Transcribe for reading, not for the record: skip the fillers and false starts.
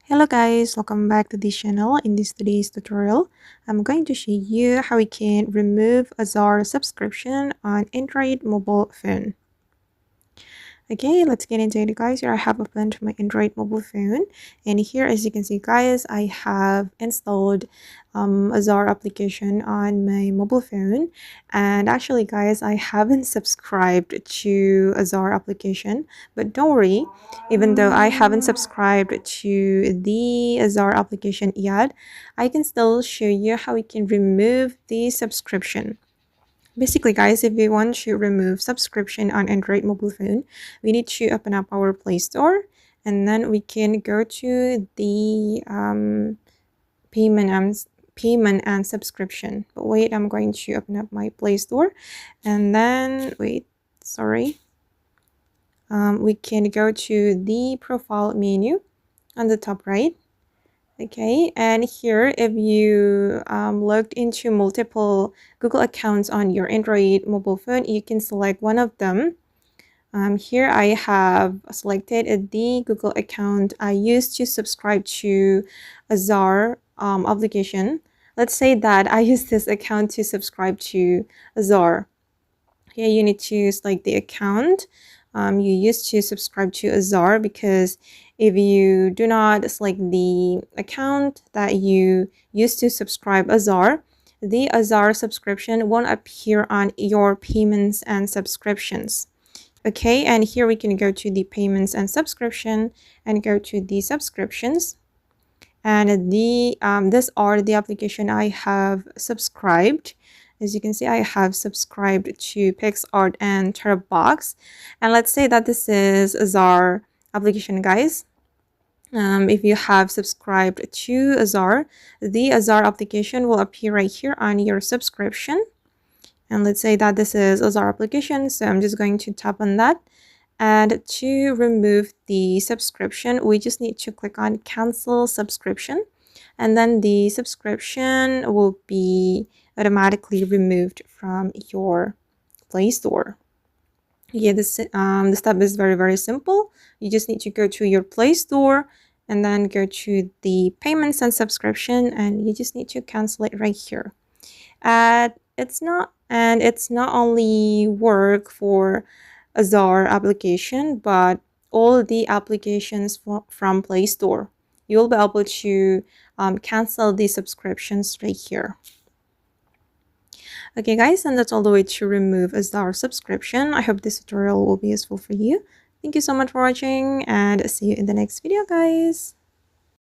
Hello guys, welcome back to this channel. In today's tutorial, I'm going to show you how we can remove Azar subscription on Android mobile phone. Okay, let's get into it guys. Here I have opened my Android mobile phone, and here as you can see guys, I have installed Azar application on my mobile phone. And actually guys, I haven't subscribed to Azar application, but don't worry, even though I haven't subscribed to the Azar application yet, I can still show you how we can remove the subscription. Basically guys, if we want to remove subscription on Android mobile phone, we need to open up our Play Store, and then we can go to the payment and subscription. But wait, I'm going to open up my Play Store, and then wait, sorry, we can go to the profile menu on the top right. Okay, and here if you logged into multiple Google accounts on your Android mobile phone, you can select one of them. Here I have selected the Google account I used to subscribe to Azar application. Let's say that I use this account to subscribe to Azar. Here you need to select the account you used to subscribe to Azar, because if you do not select the account that you used to subscribe Azar, the Azar subscription won't appear on your payments and subscriptions. Okay, and here we can go to the payments and subscription and go to the subscriptions, and these are the application I have subscribed. As you can see, I have subscribed to PixArt and Box. And let's say that this is Azar application, guys. If you have subscribed to Azar, the Azar application will appear right here on your subscription. And let's say that this is Azar application, so I'm just going to tap on that. And to remove the subscription, we just need to click on cancel subscription, and then the subscription will be automatically removed from your Play Store. Yeah, the step is very simple. You just need to go to your Play Store and then go to the payments and subscription, and you just need to cancel it right here. And it's not only work for Azar application, but all the applications from Play Store. You'll be able to cancel the subscriptions right here. Okay guys, and that's all the way to remove Azar subscription. I hope this tutorial will be useful for you. Thank you so much for watching, and see you in the next video guys.